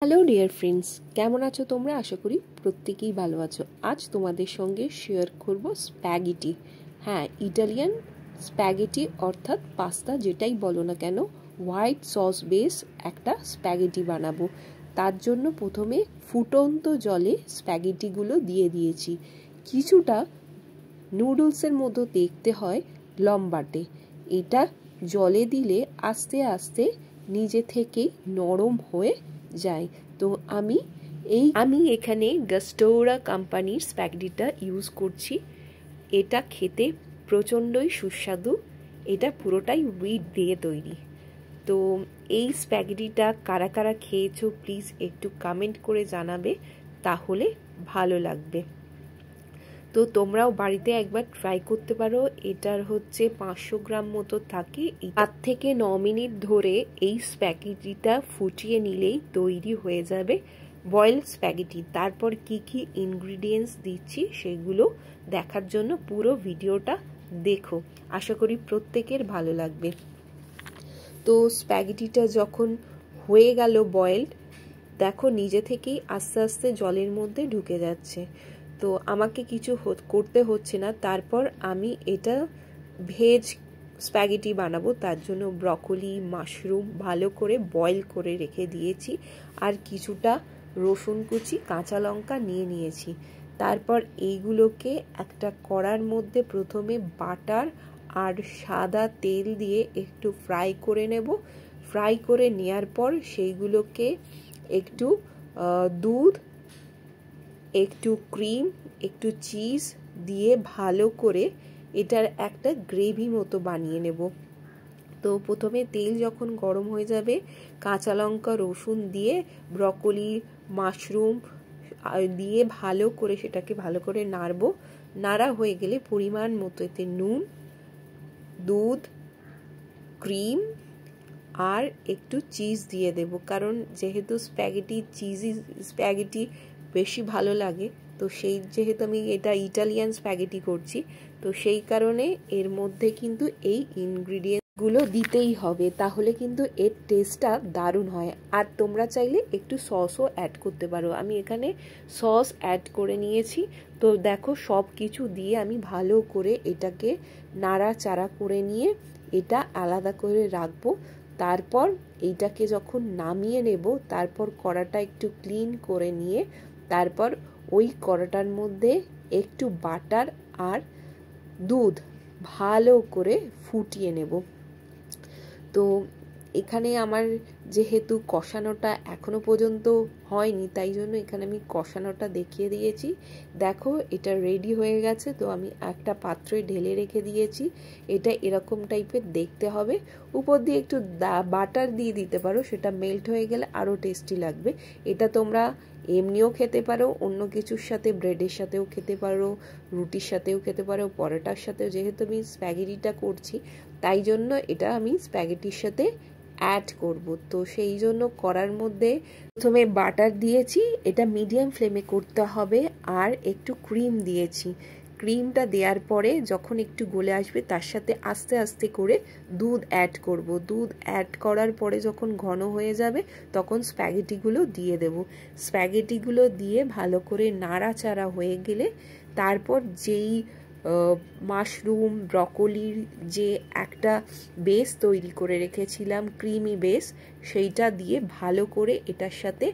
Hello dear friends, কেমন আছো তোমরা? আশা করি প্রত্যেকেই ভালো আছো। আজ তোমাদের সঙ্গে শেয়ার করব স্প্যাগেটি। হ্যাঁ, ইটালিয়ান স্প্যাগেটি অর্থাৎ পাস্তা যেটাই বলো না কেন, হোয়াইট সস বেস একটা স্প্যাগেটি বানাবো। তার জন্য প্রথমে ফুটন্ত জলে স্প্যাগেটিগুলো দিয়ে দিয়েছি। কিছুটা নুডলসের মতো দেখতে হয় লম্বাটে। এটা জলে দিলে আস্তে আস্তে নিজে থেকেই নরম হয়ে যায়। তো আমি এখানে গাস্টোরা কোম্পানির স্প্যাগেটিটা ইউজ করছি। এটা খেতে প্রচণ্ডই সুস্বাদু। এটা পুরোটাই হুইট দিয়ে তৈরি। তো এই স্প্যাগেটিটা কারা কারা খেয়েছো প্লিজ একটু কমেন্ট করে জানাবে, তাহলে ভালো লাগবে। তো তোমরাও বাড়িতে একবার ট্রাই করতে পারো। এটার হচ্ছে 500 গ্রাম মতো থাকে। 8 থেকে 9 মিনিট ধরে এই স্প্যাগেটিটা ফুটিয়ে নিলেই তৈরি হয়ে যাবে বয়েলড স্প্যাগেটি। তারপর কি কি ইনগ্রিডিয়েন্টস দিচ্ছি সেগুলো দেখার জন্য পুরো ভিডিওটা দেখো। আশা করি প্রত্যেকের ভালো লাগবে। তো স্প্যাগেটিটা যখন হয়ে গেল বয়েলড, দেখো নিজে থেকেই আস্তে আস্তে জলের মধ্যে ঢুকে যাচ্ছে। তো আমাকে কিছু করতে হচ্ছে না। তারপর আমি এটা ভেজ স্প্যাগেটি বানাবো। তার জন্য ব্রকলি, মাশরুম ভালো করে বয়েল করে রেখে দিয়েছি, আর কিছুটা রসুন কুচি, কাঁচা লঙ্কা নিয়ে নিয়েছি। তারপর এইগুলোকে একটা কড়ার মধ্যে প্রথমে বাটার আর সাদা তেল দিয়ে একটু ফ্রাই করে নেব। ফ্রাই করে নেওয়ার পর সেইগুলোকে একটু দুধ, একটু ক্রিম, একটু চিজ দিয়ে ভালো করে এটার একটা গ্রেভি মতো বানিয়ে নেব। তো প্রথমে তেল যখন গরম হয়ে যাবে, কাঁচা লঙ্কা, রসুন দিয়ে ব্রকলি, মাশরুম দিয়ে ভালো করে সেটাকে ভালো করে নাড়বো। নাড়া হয়ে গেলে পরিমাণ মতো এতে নুন, দুধ, ক্রিম আর একটু চিজ দিয়ে দেব, কারণ যেহেতু চিজি স্প্যাগেটি বেশি ভালো লাগে। তো যেহেতু আমি এটা ইটালিয়ান স্প্যাগেটি করছি, তো সেই কারণে এর মধ্যে কিন্তু এই ইনগ্রিডিয়েন্টসগুলো দিতেই হবে, তাহলে কিন্তু এর টেস্টটা দারুণ হয়। আর তোমরা চাইলে একটু সসও অ্যাড করতে পারো। আমি এখানে সস অ্যাড করে নিয়েছি। তো দেখো সব কিছু দিয়ে আমি ভালো করে এটাকে নাড়াচাড়া করে নিয়ে এটা আলাদা করে রাখবো। তারপর এইটাকে যখন নামিয়ে নেব, তারপর কড়াটা একটু ক্লিন করে নিয়ে তারপর ওই কড়াটার মধ্যে একটু বাটার আর দুধ ভালো করে ফুটিয়ে নেব। তো এখানে আমার যেহেতু কষানোটা এখনো পর্যন্ত হয়নি, তাই জন্য এখানে আমি কষানোটা দেখিয়ে দিয়েছি। দেখো এটা রেডি হয়ে গেছে। তো আমি একটা পাত্রে ঢেলে রেখে দিয়েছি। এটা এরকম টাইপের দেখতে হবে। উপর দিয়ে একটু বাটার দিয়ে দিতে পারো, সেটা মেল্ট হয়ে গেলে আরও টেস্টি লাগবে। এটা তোমরা এমনিও খেতে পারো, অন্য কিছুর সাথে, ব্রেডের সাথেও খেতে পারো, রুটির সাথেও খেতে পারো, পরোটার সাথেও। যেহেতু আমি স্প্যাগেটিটা করছি, তাই জন্য এটা আমি স্প্যাগেটির সাথে অ্যাড করব। তো সেই জন্য কড়ার মধ্যে প্রথমে বাটার দিয়েছি, এটা মিডিয়াম ফ্লেমে করতে হবে, আর একটু ক্রিম দিয়েছি। ক্রিমটা দেওয়ার পরে যখন একটু গলে আসবে, তার সাথে আস্তে আস্তে করে দুধ অ্যাড করব। দুধ অ্যাড করার পরে যখন ঘন হয়ে যাবে, তখন স্প্যাগেটিগুলো দিয়ে দেব। স্প্যাগেটিগুলো দিয়ে ভালো করে নাড়াচাড়া হয়ে গেলে তারপর যেই মাশরুম, ব্রকলির যে একটা বেস তৈরি করে রেখেছিলাম, ক্রিমি বেস, সেইটা দিয়ে ভালো করে এটার সাথে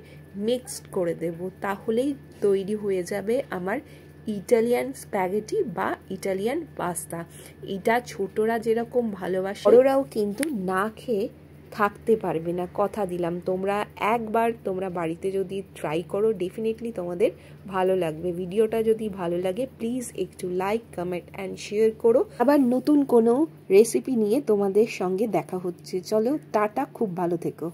মিক্সড করে দেব। তাহলেই তৈরি হয়ে যাবে আমার ইটালিয়ান স্প্যাগেটি বা ইটালিয়ান পাস্তা। এটা ছোটরা যেরকম ভালোবাসে, বড়রাও কিন্তু না খেয়ে থাকতে পারবে না, কথা দিলাম। তোমরা বাড়িতে যদি ট্রাই করো, ডেফিনেটলি তোমাদের ভালো লাগবে। ভিডিওটা যদি ভালো লাগে প্লিজ একটু লাইক, কমেন্ট অ্যান্ড শেয়ার করো। আবার নতুন কোনো রেসিপি নিয়ে তোমাদের সঙ্গে দেখা হচ্ছে। চলো টাটা, খুব ভালো থেকো।